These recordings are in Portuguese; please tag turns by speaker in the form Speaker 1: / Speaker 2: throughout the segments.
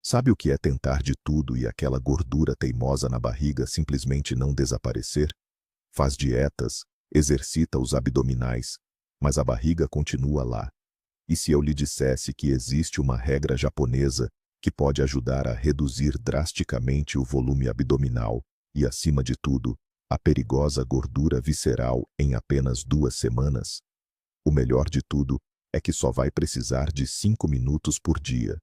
Speaker 1: Sabe o que é tentar de tudo e aquela gordura teimosa na barriga simplesmente não desaparecer? Faz dietas, exercita os abdominais, mas a barriga continua lá. E se eu lhe dissesse que existe uma regra japonesa que pode ajudar a reduzir drasticamente o volume abdominal e, acima de tudo, a perigosa gordura visceral em apenas 2 semanas? O melhor de tudo é que só vai precisar de 5 minutos por dia,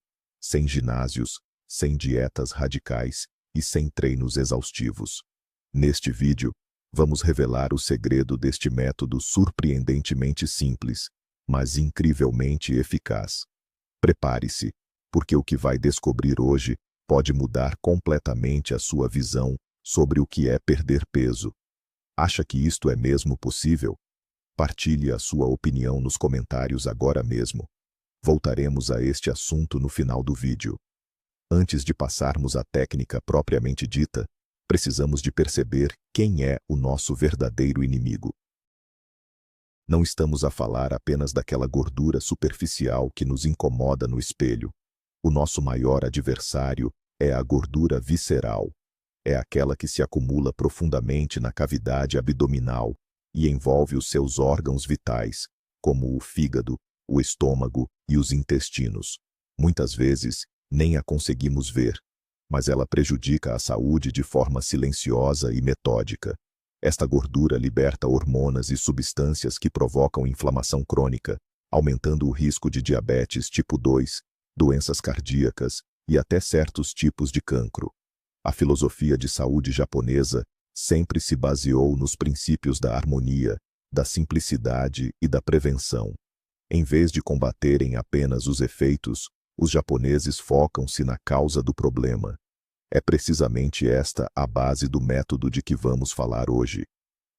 Speaker 1: sem ginásios, sem dietas radicais e sem treinos exaustivos. Neste vídeo, vamos revelar o segredo deste método surpreendentemente simples, mas incrivelmente eficaz. Prepare-se, porque o que vai descobrir hoje pode mudar completamente a sua visão sobre o que é perder peso. Acha que isto é mesmo possível? Partilhe a sua opinião nos comentários agora mesmo. Voltaremos a este assunto no final do vídeo. Antes de passarmos à técnica propriamente dita, precisamos de perceber quem é o nosso verdadeiro inimigo. Não estamos a falar apenas daquela gordura superficial que nos incomoda no espelho. O nosso maior adversário é a gordura visceral. É aquela que se acumula profundamente na cavidade abdominal e envolve os seus órgãos vitais, como o fígado, o estômago e os intestinos. Muitas vezes, nem a conseguimos ver, mas ela prejudica a saúde de forma silenciosa e metódica. Esta gordura liberta hormonas e substâncias que provocam inflamação crônica, aumentando o risco de diabetes tipo 2, doenças cardíacas e até certos tipos de cancro. A filosofia de saúde japonesa sempre se baseou nos princípios da harmonia, da simplicidade e da prevenção. Em vez de combaterem apenas os efeitos, os japoneses focam-se na causa do problema. É precisamente esta a base do método de que vamos falar hoje.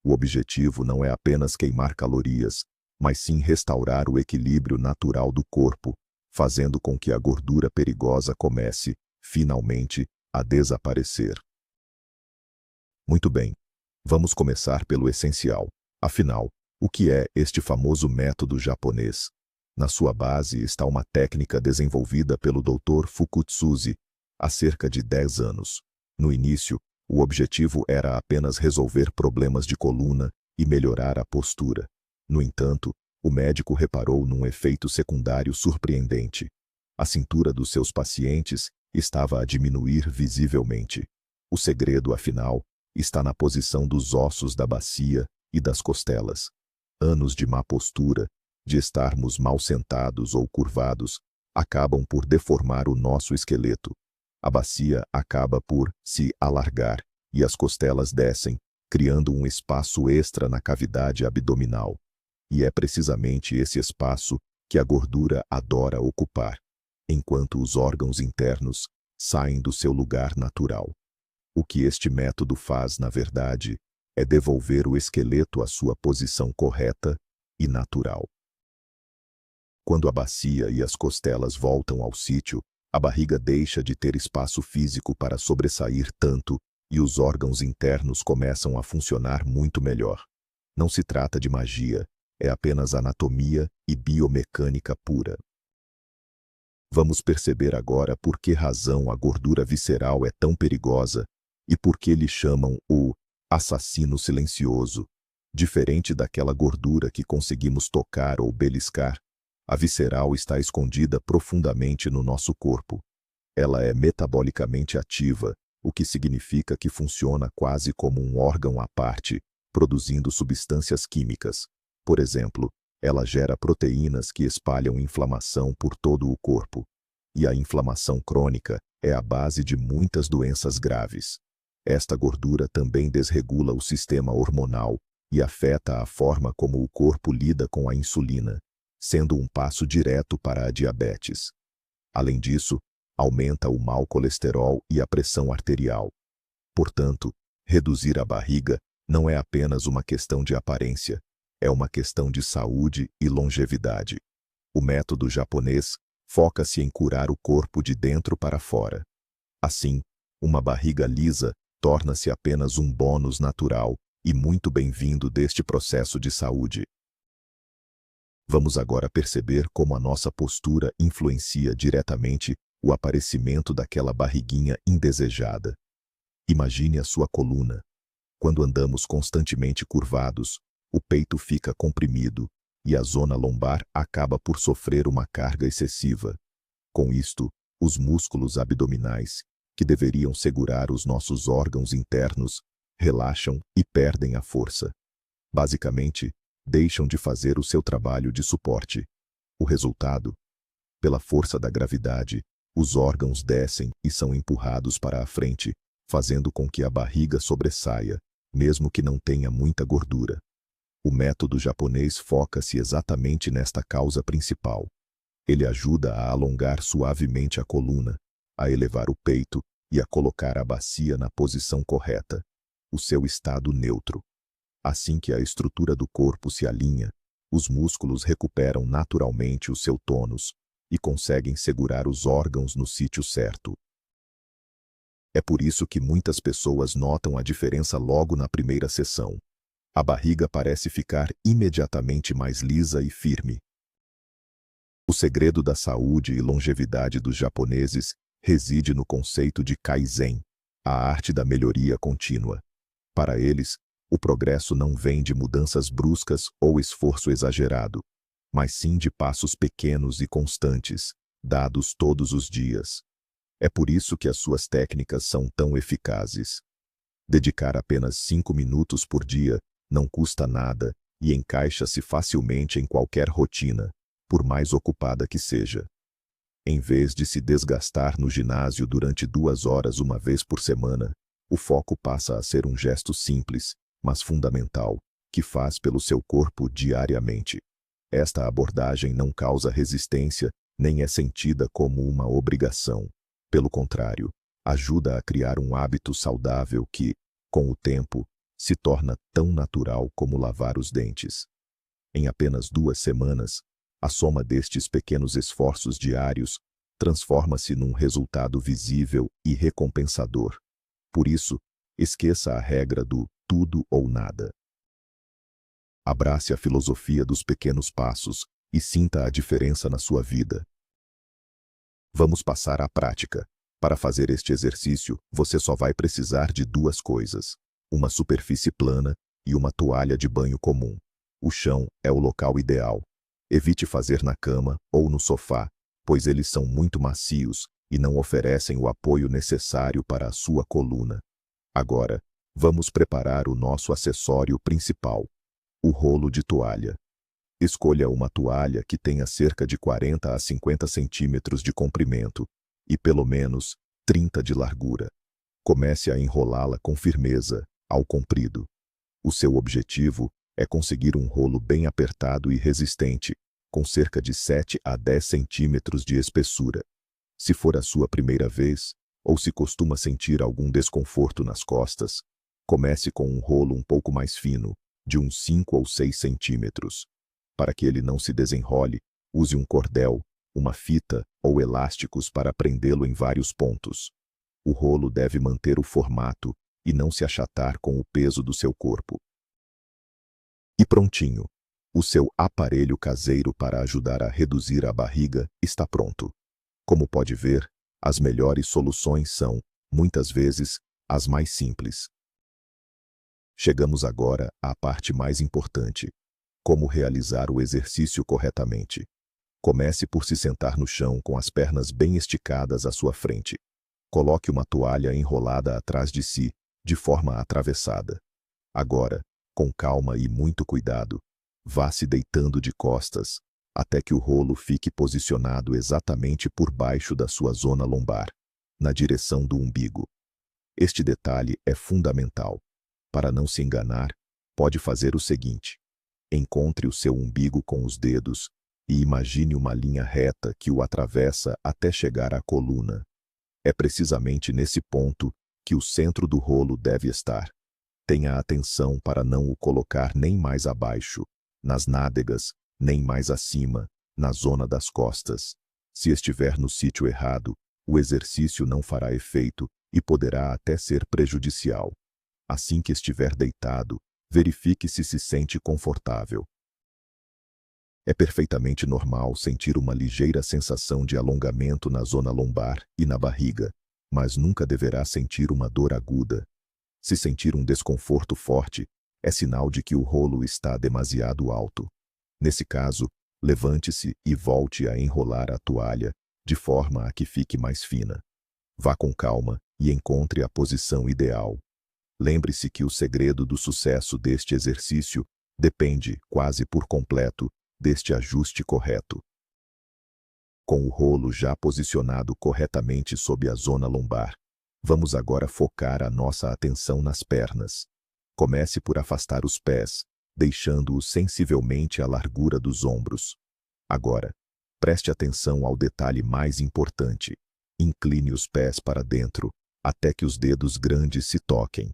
Speaker 1: O objetivo não é apenas queimar calorias, mas sim restaurar o equilíbrio natural do corpo, fazendo com que a gordura perigosa comece, finalmente, a desaparecer. Muito bem, vamos começar pelo essencial. Afinal, o que é este famoso método japonês? Na sua base está uma técnica desenvolvida pelo Dr. Fukutsuji há cerca de 10 anos. No início, o objetivo era apenas resolver problemas de coluna e melhorar a postura. No entanto, o médico reparou num efeito secundário surpreendente. A cintura dos seus pacientes estava a diminuir visivelmente. O segredo, afinal, está na posição dos ossos da bacia e das costelas. Anos de má postura, de estarmos mal sentados ou curvados, acabam por deformar o nosso esqueleto. A bacia acaba por se alargar e as costelas descem, criando um espaço extra na cavidade abdominal. E é precisamente esse espaço que a gordura adora ocupar, enquanto os órgãos internos saem do seu lugar natural. O que este método faz, na verdade, é devolver o esqueleto à sua posição correta e natural. Quando a bacia e as costelas voltam ao sítio, a barriga deixa de ter espaço físico para sobressair tanto e os órgãos internos começam a funcionar muito melhor. Não se trata de magia, é apenas anatomia e biomecânica pura. Vamos perceber agora por que razão a gordura visceral é tão perigosa e por que lhe chamam o assassino silencioso. Diferente daquela gordura que conseguimos tocar ou beliscar, a visceral está escondida profundamente no nosso corpo. Ela é metabolicamente ativa, o que significa que funciona quase como um órgão à parte, produzindo substâncias químicas. Por exemplo, ela gera proteínas que espalham inflamação por todo o corpo. E a inflamação crônica é a base de muitas doenças graves. Esta gordura também desregula o sistema hormonal e afeta a forma como o corpo lida com a insulina, sendo um passo direto para a diabetes. Além disso, aumenta o mau colesterol e a pressão arterial. Portanto, reduzir a barriga não é apenas uma questão de aparência, é uma questão de saúde e longevidade. O método japonês foca-se em curar o corpo de dentro para fora. Assim, uma barriga lisa torna-se apenas um bônus natural e muito bem-vindo deste processo de saúde. Vamos agora perceber como a nossa postura influencia diretamente o aparecimento daquela barriguinha indesejada. Imagine a sua coluna. Quando andamos constantemente curvados, o peito fica comprimido e a zona lombar acaba por sofrer uma carga excessiva. Com isto, os músculos abdominais, que deveriam segurar os nossos órgãos internos, relaxam e perdem a força. Basicamente, deixam de fazer o seu trabalho de suporte. O resultado? Pela força da gravidade, os órgãos descem e são empurrados para a frente, fazendo com que a barriga sobressaia, mesmo que não tenha muita gordura. O método japonês foca-se exatamente nesta causa principal. Ele ajuda a alongar suavemente a coluna, a elevar o peito e a colocar a bacia na posição correta, o seu estado neutro. Assim que a estrutura do corpo se alinha, os músculos recuperam naturalmente o seu tônus e conseguem segurar os órgãos no sítio certo. É por isso que muitas pessoas notam a diferença logo na primeira sessão. A barriga parece ficar imediatamente mais lisa e firme. O segredo da saúde e longevidade dos japoneses reside no conceito de Kaizen, a arte da melhoria contínua. Para eles, o progresso não vem de mudanças bruscas ou esforço exagerado, mas sim de passos pequenos e constantes, dados todos os dias. É por isso que as suas técnicas são tão eficazes. Dedicar apenas 5 minutos por dia não custa nada e encaixa-se facilmente em qualquer rotina, por mais ocupada que seja. Em vez de se desgastar no ginásio durante 2 horas uma vez por semana, o foco passa a ser um gesto simples, mas fundamental, que faz pelo seu corpo diariamente. Esta abordagem não causa resistência, nem é sentida como uma obrigação. Pelo contrário, ajuda a criar um hábito saudável que, com o tempo, se torna tão natural como lavar os dentes. Em apenas 2 semanas, a soma destes pequenos esforços diários transforma-se num resultado visível e recompensador. Por isso, esqueça a regra do tudo ou nada. Abrace a filosofia dos pequenos passos e sinta a diferença na sua vida. Vamos passar à prática. Para fazer este exercício, você só vai precisar de 2 coisas: uma superfície plana e uma toalha de banho comum. O chão é o local ideal. Evite fazer na cama ou no sofá, pois eles são muito macios e não oferecem o apoio necessário para a sua coluna. Agora, vamos preparar o nosso acessório principal, o rolo de toalha. Escolha uma toalha que tenha cerca de 40 a 50 centímetros de comprimento e pelo menos 30 de largura. Comece a enrolá-la com firmeza, ao comprido. O seu objetivo é conseguir um rolo bem apertado e resistente, com cerca de 7 a 10 centímetros de espessura. Se for a sua primeira vez, ou se costuma sentir algum desconforto nas costas, comece com um rolo um pouco mais fino, de uns 5 ou 6 centímetros. Para que ele não se desenrole, use um cordel, uma fita ou elásticos para prendê-lo em vários pontos. O rolo deve manter o formato e não se achatar com o peso do seu corpo. E prontinho! O seu aparelho caseiro para ajudar a reduzir a barriga está pronto. Como pode ver, as melhores soluções são, muitas vezes, as mais simples. Chegamos agora à parte mais importante: como realizar o exercício corretamente. Comece por se sentar no chão com as pernas bem esticadas à sua frente. Coloque uma toalha enrolada atrás de si, de forma atravessada. Agora, com calma e muito cuidado, vá se deitando de costas, até que o rolo fique posicionado exatamente por baixo da sua zona lombar, na direção do umbigo. Este detalhe é fundamental. Para não se enganar, pode fazer o seguinte: encontre o seu umbigo com os dedos e imagine uma linha reta que o atravessa até chegar à coluna. É precisamente nesse ponto que o centro do rolo deve estar. Tenha atenção para não o colocar nem mais abaixo, nas nádegas, nem mais acima, na zona das costas. Se estiver no sítio errado, o exercício não fará efeito e poderá até ser prejudicial. Assim que estiver deitado, verifique se se sente confortável. É perfeitamente normal sentir uma ligeira sensação de alongamento na zona lombar e na barriga, mas nunca deverá sentir uma dor aguda. Se sentir um desconforto forte, é sinal de que o rolo está demasiado alto. Nesse caso, levante-se e volte a enrolar a toalha, de forma a que fique mais fina. Vá com calma e encontre a posição ideal. Lembre-se que o segredo do sucesso deste exercício depende, quase por completo, deste ajuste correto. Com o rolo já posicionado corretamente sob a zona lombar, vamos agora focar a nossa atenção nas pernas. Comece por afastar os pés, deixando-os sensivelmente à largura dos ombros. Agora, preste atenção ao detalhe mais importante. Incline os pés para dentro, até que os dedos grandes se toquem.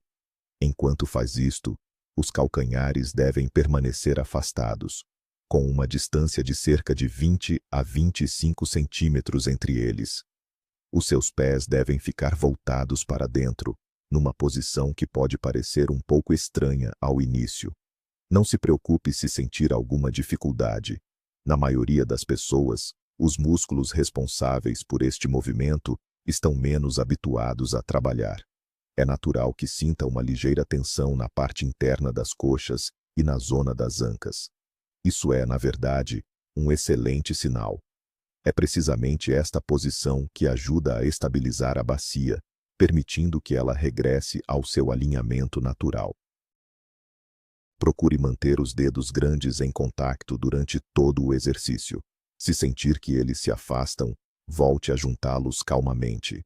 Speaker 1: Enquanto faz isto, os calcanhares devem permanecer afastados, com uma distância de cerca de 20 a 25 centímetros entre eles. Os seus pés devem ficar voltados para dentro, numa posição que pode parecer um pouco estranha ao início. Não se preocupe se sentir alguma dificuldade. Na maioria das pessoas, os músculos responsáveis por este movimento estão menos habituados a trabalhar. É natural que sinta uma ligeira tensão na parte interna das coxas e na zona das ancas. Isso é, na verdade, um excelente sinal. É precisamente esta posição que ajuda a estabilizar a bacia, permitindo que ela regresse ao seu alinhamento natural. Procure manter os dedos grandes em contato durante todo o exercício. Se sentir que eles se afastam, volte a juntá-los calmamente.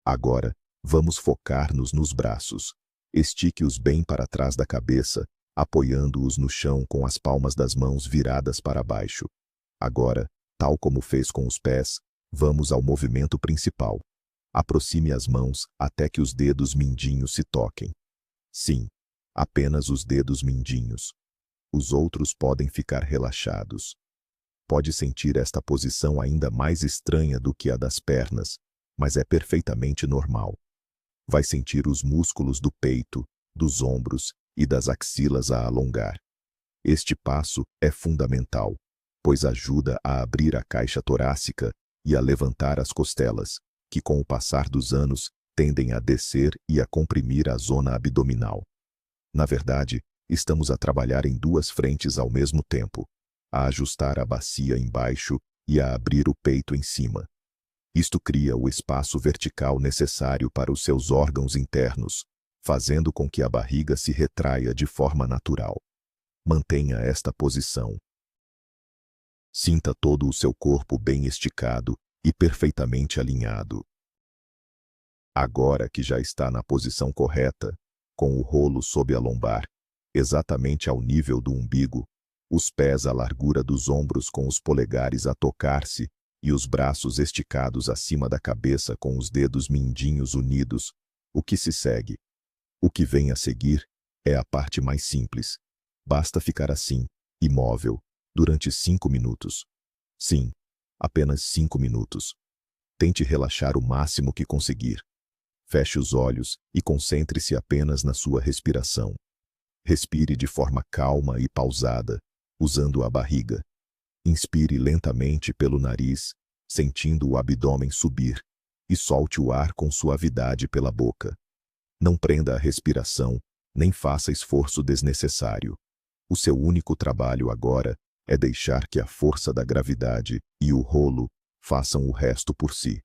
Speaker 1: Agora, vamos focar-nos nos braços. Estique-os bem para trás da cabeça, apoiando-os no chão com as palmas das mãos viradas para baixo. Agora, tal como fez com os pés, vamos ao movimento principal. Aproxime as mãos até que os dedos mindinhos se toquem. Sim, apenas os dedos mindinhos. Os outros podem ficar relaxados. Pode sentir esta posição ainda mais estranha do que a das pernas, mas é perfeitamente normal. Vai sentir os músculos do peito, dos ombros e das axilas a alongar. Este passo é fundamental, pois ajuda a abrir a caixa torácica e a levantar as costelas, que com o passar dos anos tendem a descer e a comprimir a zona abdominal. Na verdade, estamos a trabalhar em duas frentes ao mesmo tempo, a ajustar a bacia embaixo e a abrir o peito em cima. Isto cria o espaço vertical necessário para os seus órgãos internos, fazendo com que a barriga se retraia de forma natural. Mantenha esta posição. Sinta todo o seu corpo bem esticado e perfeitamente alinhado. Agora que já está na posição correta, com o rolo sob a lombar, exatamente ao nível do umbigo, os pés à largura dos ombros com os polegares a tocar-se e os braços esticados acima da cabeça com os dedos mindinhos unidos, o que se segue? O que vem a seguir é a parte mais simples. Basta ficar assim, imóvel, durante 5 minutos. Sim, apenas 5 minutos. Tente relaxar o máximo que conseguir. Feche os olhos e concentre-se apenas na sua respiração. Respire de forma calma e pausada, usando a barriga. Inspire lentamente pelo nariz, sentindo o abdômen subir, e solte o ar com suavidade pela boca. Não prenda a respiração, nem faça esforço desnecessário. O seu único trabalho agora é deixar que a força da gravidade e o rolo façam o resto por si.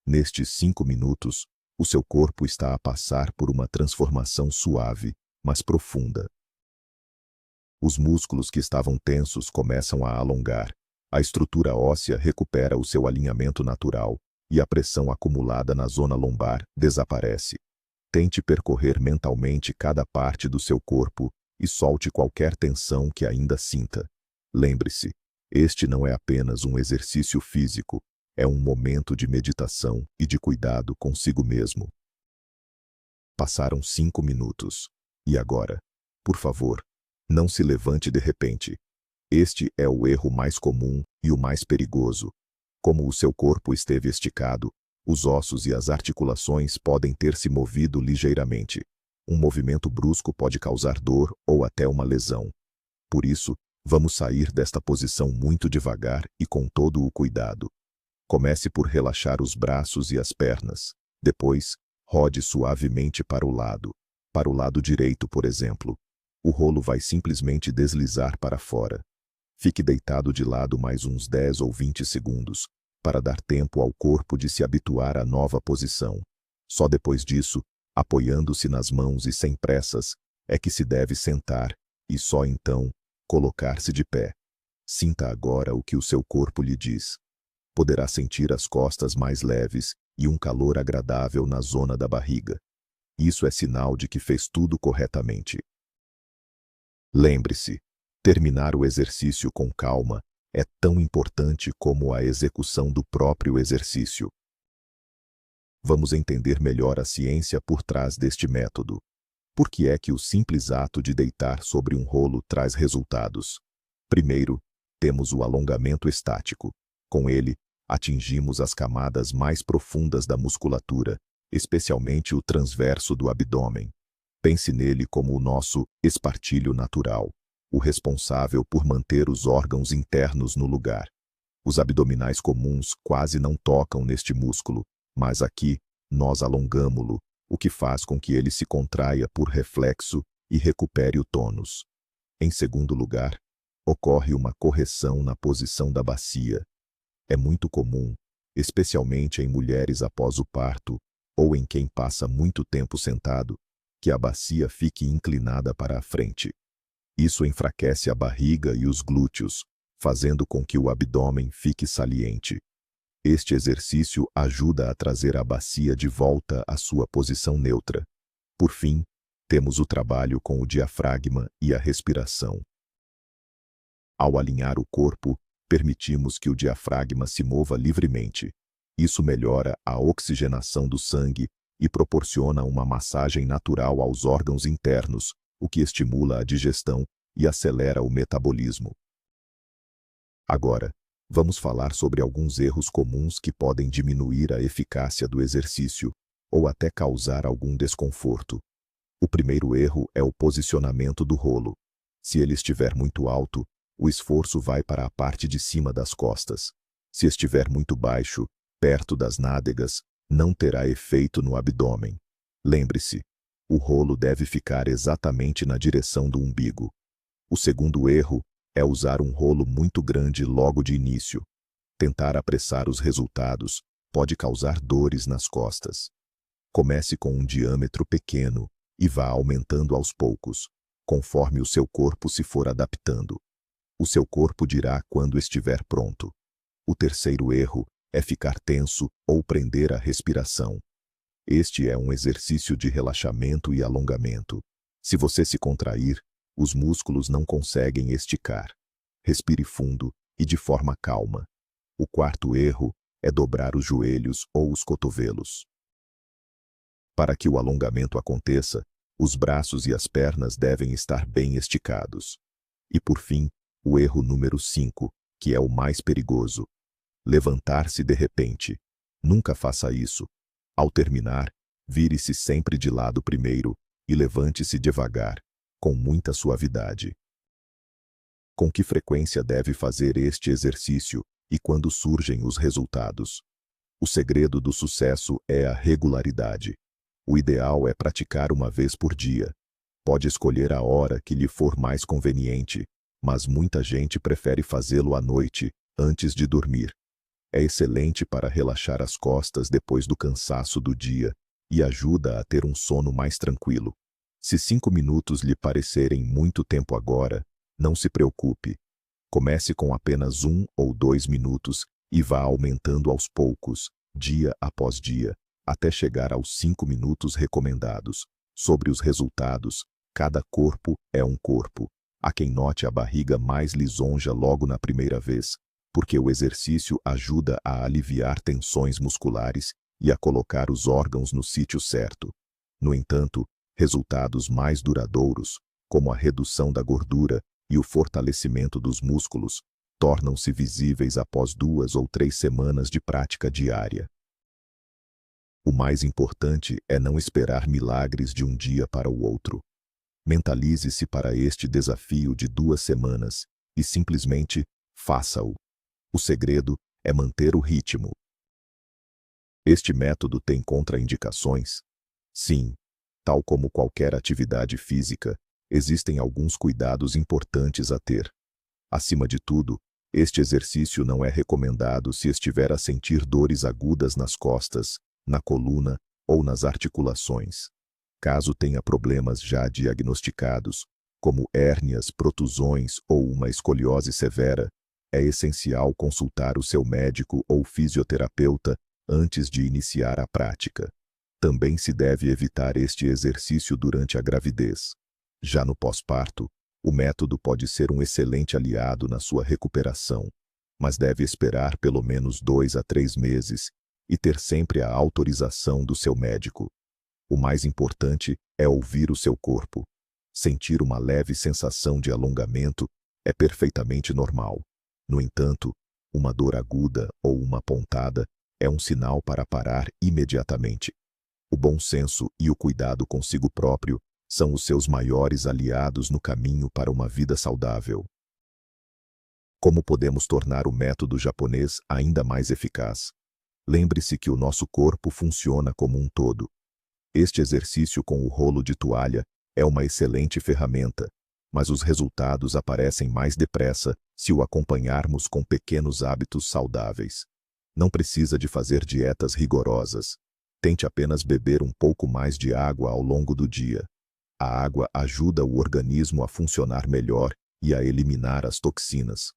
Speaker 1: Nestes 5 minutos, o seu corpo está a passar por uma transformação suave, mas profunda. Os músculos que estavam tensos começam a alongar, a estrutura óssea recupera o seu alinhamento natural e a pressão acumulada na zona lombar desaparece. Tente percorrer mentalmente cada parte do seu corpo e solte qualquer tensão que ainda sinta. Lembre-se, este não é apenas um exercício físico, é um momento de meditação e de cuidado consigo mesmo. Passaram 5 minutos. E agora, por favor, não se levante de repente. Este é o erro mais comum e o mais perigoso. Como o seu corpo esteve esticado, os ossos e as articulações podem ter se movido ligeiramente. Um movimento brusco pode causar dor ou até uma lesão. Por isso, Vamos sair desta posição muito devagar e com todo o cuidado. Comece por relaxar os braços e as pernas. Depois, rode suavemente para o lado direito, por exemplo. O rolo vai simplesmente deslizar para fora. Fique deitado de lado mais uns 10 ou 20 segundos, para dar tempo ao corpo de se habituar à nova posição. Só depois disso, apoiando-se nas mãos e sem pressas, é que se deve sentar, e só então, colocar-se de pé. Sinta agora o que o seu corpo lhe diz. Poderá sentir as costas mais leves e um calor agradável na zona da barriga. Isso é sinal de que fez tudo corretamente. Lembre-se, terminar o exercício com calma é tão importante como a execução do próprio exercício. Vamos entender melhor a ciência por trás deste método. Por que é que o simples ato de deitar sobre um rolo traz resultados? Primeiro, temos o alongamento estático. Com ele, atingimos as camadas mais profundas da musculatura, especialmente o transverso do abdômen. Pense nele como o nosso espartilho natural, o responsável por manter os órgãos internos no lugar. Os abdominais comuns quase não tocam neste músculo, mas aqui nós alongamo-lo, o que faz com que ele se contraia por reflexo e recupere o tônus. Em segundo lugar, ocorre uma correção na posição da bacia. É muito comum, especialmente em mulheres após o parto ou em quem passa muito tempo sentado, que a bacia fique inclinada para a frente. Isso enfraquece a barriga e os glúteos, fazendo com que o abdômen fique saliente. Este exercício ajuda a trazer a bacia de volta à sua posição neutra. Por fim, temos o trabalho com o diafragma e a respiração. Ao alinhar o corpo, permitimos que o diafragma se mova livremente. Isso melhora a oxigenação do sangue e proporciona uma massagem natural aos órgãos internos, o que estimula a digestão e acelera o metabolismo. Agora, vamos falar sobre alguns erros comuns que podem diminuir a eficácia do exercício ou até causar algum desconforto. O primeiro erro é o posicionamento do rolo. Se ele estiver muito alto, o esforço vai para a parte de cima das costas. Se estiver muito baixo, perto das nádegas, não terá efeito no abdômen. Lembre-se, o rolo deve ficar exatamente na direção do umbigo. O segundo erro é usar um rolo muito grande logo de início. Tentar apressar os resultados pode causar dores nas costas. Comece com um diâmetro pequeno e vá aumentando aos poucos, conforme o seu corpo se for adaptando. O seu corpo dirá quando estiver pronto. O terceiro erro é ficar tenso ou prender a respiração. Este é um exercício de relaxamento e alongamento. Se você se contrair, os músculos não conseguem esticar. Respire fundo e de forma calma. O quarto erro é dobrar os joelhos ou os cotovelos. Para que o alongamento aconteça, os braços e as pernas devem estar bem esticados. E por fim, o erro número 5, que é o mais perigoso. Levantar-se de repente. Nunca faça isso. Ao terminar, vire-se sempre de lado primeiro e levante-se devagar, com muita suavidade. Com que frequência deve fazer este exercício e quando surgem os resultados? O segredo do sucesso é a regularidade. O ideal é praticar uma vez por dia. Pode escolher a hora que lhe for mais conveniente, mas muita gente prefere fazê-lo à noite, antes de dormir. É excelente para relaxar as costas depois do cansaço do dia e ajuda a ter um sono mais tranquilo. Se 5 minutos lhe parecerem muito tempo agora, não se preocupe. Comece com apenas 1 ou 2 minutos e vá aumentando aos poucos, dia após dia, até chegar aos 5 minutos recomendados. Sobre os resultados, cada corpo é um corpo. Há quem note a barriga mais lisonja logo na primeira vez, porque o exercício ajuda a aliviar tensões musculares e a colocar os órgãos no sítio certo. No entanto, resultados mais duradouros, como a redução da gordura e o fortalecimento dos músculos, tornam-se visíveis após 2 ou 3 semanas de prática diária. O mais importante é não esperar milagres de um dia para o outro. Mentalize-se para este desafio de 2 semanas e simplesmente faça-o. O segredo é manter o ritmo. Este método tem contraindicações? Sim, tal como qualquer atividade física, existem alguns cuidados importantes a ter. Acima de tudo, este exercício não é recomendado se estiver a sentir dores agudas nas costas, na coluna ou nas articulações. Caso tenha problemas já diagnosticados, como hérnias, protusões ou uma escoliose severa, é essencial consultar o seu médico ou fisioterapeuta antes de iniciar a prática. Também se deve evitar este exercício durante a gravidez. Já no pós-parto, o método pode ser um excelente aliado na sua recuperação, mas deve esperar pelo menos 2 a 3 meses e ter sempre a autorização do seu médico. O mais importante é ouvir o seu corpo. Sentir uma leve sensação de alongamento é perfeitamente normal. No entanto, uma dor aguda ou uma pontada é um sinal para parar imediatamente. O bom senso e o cuidado consigo próprio são os seus maiores aliados no caminho para uma vida saudável. Como podemos tornar o método japonês ainda mais eficaz? Lembre-se que o nosso corpo funciona como um todo. Este exercício com o rolo de toalha é uma excelente ferramenta, mas os resultados aparecem mais depressa se o acompanharmos com pequenos hábitos saudáveis. Não precisa de fazer dietas rigorosas. Tente apenas beber um pouco mais de água ao longo do dia. A água ajuda o organismo a funcionar melhor e a eliminar as toxinas.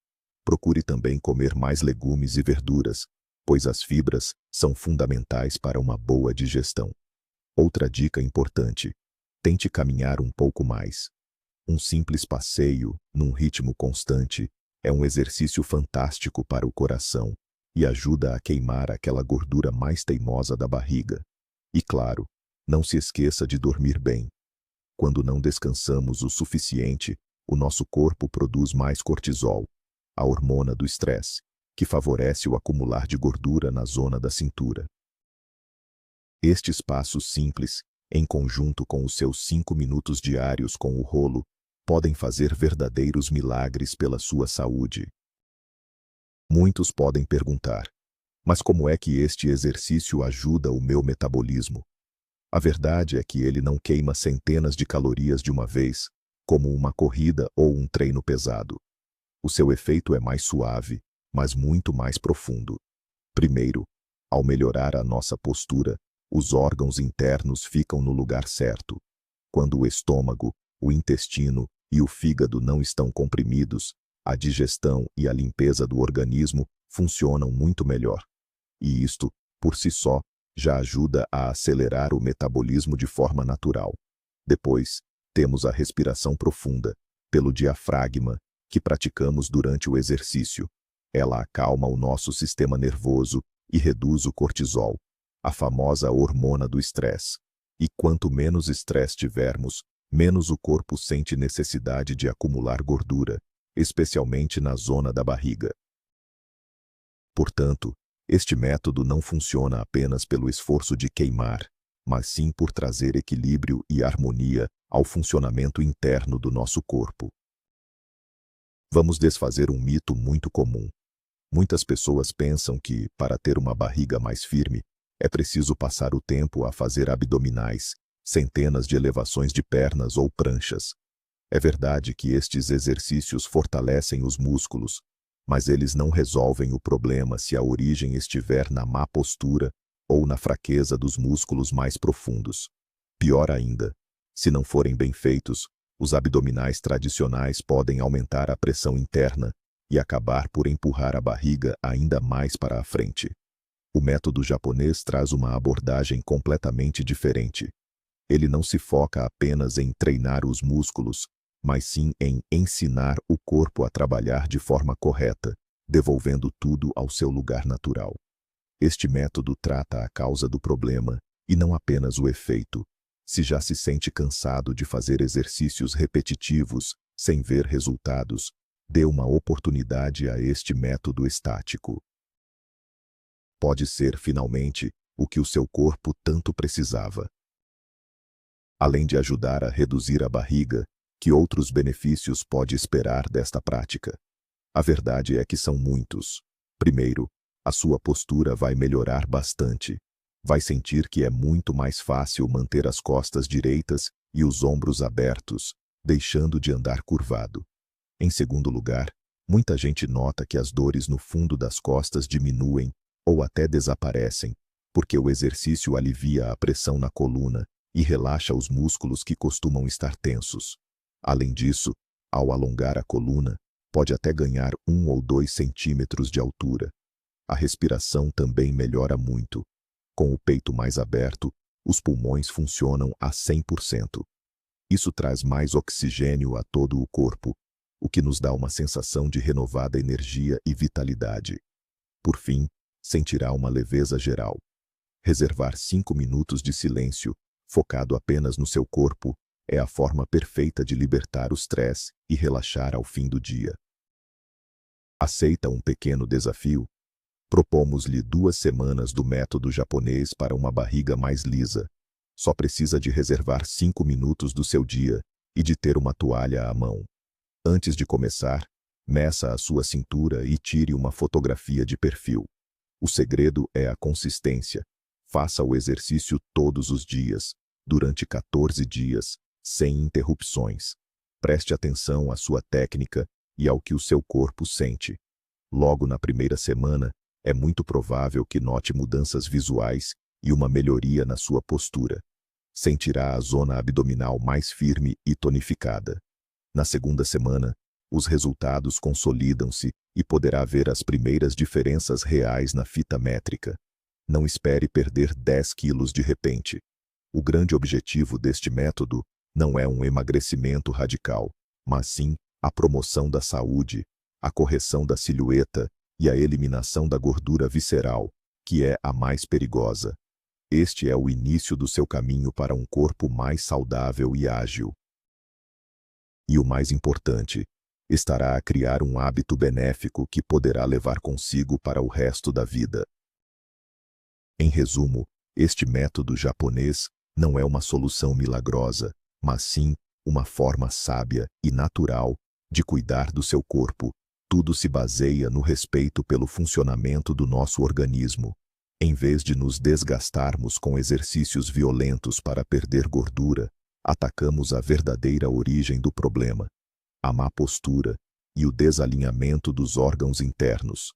Speaker 1: Procure também comer mais legumes e verduras, pois as fibras são fundamentais para uma boa digestão. Outra dica importante: tente caminhar um pouco mais. Um simples passeio, num ritmo constante, é um exercício fantástico para o coração e ajuda a queimar aquela gordura mais teimosa da barriga. E claro, não se esqueça de dormir bem. Quando não descansamos o suficiente, o nosso corpo produz mais cortisol, a hormona do estresse, que favorece o acumular de gordura na zona da cintura. Estes passos simples, em conjunto com os seus 5 minutos diários com o rolo, podem fazer verdadeiros milagres pela sua saúde. Muitos podem perguntar: mas como é que este exercício ajuda o meu metabolismo? A verdade é que ele não queima centenas de calorias de uma vez, como uma corrida ou um treino pesado. O seu efeito é mais suave, mas muito mais profundo. Primeiro, ao melhorar a nossa postura, os órgãos internos ficam no lugar certo. Quando o estômago, o intestino e o fígado não estão comprimidos, a digestão e a limpeza do organismo funcionam muito melhor. E isto, por si só, já ajuda a acelerar o metabolismo de forma natural. Depois, temos a respiração profunda, pelo diafragma, que praticamos durante o exercício. Ela acalma o nosso sistema nervoso e reduz o cortisol, a famosa hormona do estresse. E quanto menos estresse tivermos, menos o corpo sente necessidade de acumular gordura, especialmente na zona da barriga. Portanto, este método não funciona apenas pelo esforço de queimar, mas sim por trazer equilíbrio e harmonia ao funcionamento interno do nosso corpo. Vamos desfazer um mito muito comum. Muitas pessoas pensam que, para ter uma barriga mais firme, é preciso passar o tempo a fazer abdominais, centenas de elevações de pernas ou pranchas. É verdade que estes exercícios fortalecem os músculos, mas eles não resolvem o problema se a origem estiver na má postura ou na fraqueza dos músculos mais profundos. Pior ainda, se não forem bem feitos, os abdominais tradicionais podem aumentar a pressão interna e acabar por empurrar a barriga ainda mais para a frente. O método japonês traz uma abordagem completamente diferente. Ele não se foca apenas em treinar os músculos, mas sim em ensinar o corpo a trabalhar de forma correta, devolvendo tudo ao seu lugar natural. Este método trata a causa do problema e não apenas o efeito. Se já se sente cansado de fazer exercícios repetitivos, sem ver resultados, dê uma oportunidade a este método estático. Pode ser, finalmente, o que o seu corpo tanto precisava. Além de ajudar a reduzir a barriga, que outros benefícios pode esperar desta prática? A verdade é que são muitos. Primeiro, a sua postura vai melhorar bastante. Vai sentir que é muito mais fácil manter as costas direitas e os ombros abertos, deixando de andar curvado. Em segundo lugar, muita gente nota que as dores no fundo das costas diminuem ou até desaparecem, porque o exercício alivia a pressão na coluna e relaxa os músculos que costumam estar tensos. Além disso, ao alongar a coluna, pode até ganhar 1 ou 2 centímetros de altura. A respiração também melhora muito. Com o peito mais aberto, os pulmões funcionam a 100%. Isso traz mais oxigênio a todo o corpo, o que nos dá uma sensação de renovada energia e vitalidade. Por fim, sentirá uma leveza geral. Reservar 5 minutos de silêncio, focado apenas no seu corpo, é a forma perfeita de libertar o estresse e relaxar ao fim do dia. Aceita um pequeno desafio? Propomos-lhe 2 semanas do método japonês para uma barriga mais lisa. Só precisa de reservar 5 minutos do seu dia e de ter uma toalha à mão. Antes de começar, meça a sua cintura e tire uma fotografia de perfil. O segredo é a consistência. Faça o exercício todos os dias, durante 14 dias, sem interrupções. Preste atenção à sua técnica e ao que o seu corpo sente. Logo na primeira semana, é muito provável que note mudanças visuais e uma melhoria na sua postura. Sentirá a zona abdominal mais firme e tonificada. Na segunda semana, os resultados consolidam-se e poderá ver as primeiras diferenças reais na fita métrica. Não espere perder 10 quilos de repente. O grande objetivo deste método não é um emagrecimento radical, mas sim a promoção da saúde, a correção da silhueta e a eliminação da gordura visceral, que é a mais perigosa. Este é o início do seu caminho para um corpo mais saudável e ágil. E o mais importante, estará a criar um hábito benéfico que poderá levar consigo para o resto da vida. Em resumo, este método japonês não é uma solução milagrosa, mas sim uma forma sábia e natural de cuidar do seu corpo. Tudo se baseia no respeito pelo funcionamento do nosso organismo. Em vez de nos desgastarmos com exercícios violentos para perder gordura, atacamos a verdadeira origem do problema, a má postura e o desalinhamento dos órgãos internos.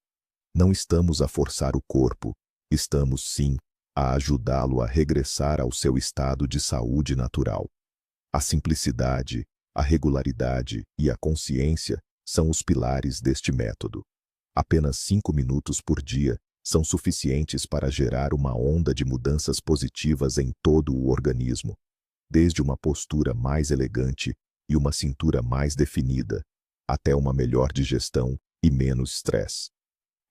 Speaker 1: Não estamos a forçar o corpo, estamos sim a ajudá-lo a regressar ao seu estado de saúde natural. A simplicidade, a regularidade e a consciência são os pilares deste método. Apenas 5 minutos por dia são suficientes para gerar uma onda de mudanças positivas em todo o organismo, desde uma postura mais elegante e uma cintura mais definida, até uma melhor digestão e menos estresse.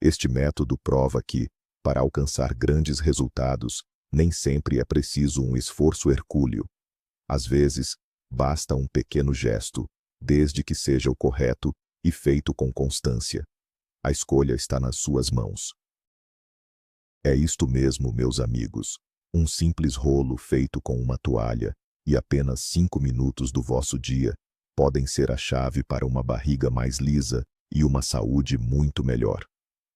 Speaker 1: Este método prova que, para alcançar grandes resultados, nem sempre é preciso um esforço hercúleo. Às vezes, basta um pequeno gesto, desde que seja o correto e feito com constância. A escolha está nas suas mãos. É isto mesmo, meus amigos. Um simples rolo feito com uma toalha e apenas 5 minutos do vosso dia podem ser a chave para uma barriga mais lisa e uma saúde muito melhor.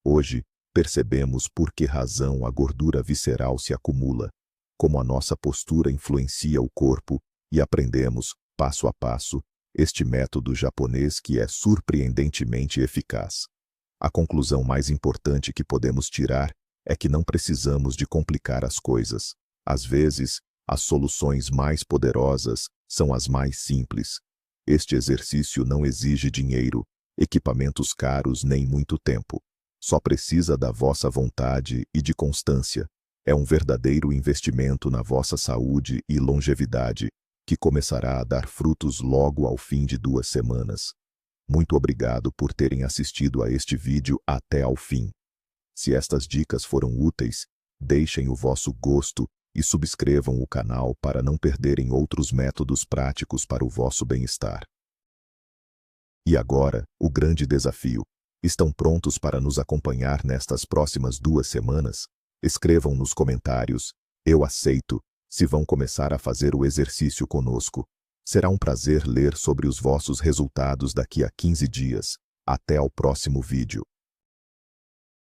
Speaker 1: Hoje, percebemos por que razão a gordura visceral se acumula, como a nossa postura influencia o corpo e aprendemos, passo a passo, este método japonês que é surpreendentemente eficaz. A conclusão mais importante que podemos tirar é que não precisamos de complicar as coisas. Às vezes, as soluções mais poderosas são as mais simples. Este exercício não exige dinheiro, equipamentos caros nem muito tempo. Só precisa da vossa vontade e de constância. É um verdadeiro investimento na vossa saúde e longevidade, que começará a dar frutos logo ao fim de 2 semanas. Muito obrigado por terem assistido a este vídeo até ao fim. Se estas dicas foram úteis, deixem o vosso gosto e subscrevam o canal para não perderem outros métodos práticos para o vosso bem-estar. E agora, o grande desafio. Estão prontos para nos acompanhar nestas próximas 2 semanas? Escrevam nos comentários, eu aceito, se vão começar a fazer o exercício conosco. Será um prazer ler sobre os vossos resultados daqui a 15 dias. Até ao próximo vídeo.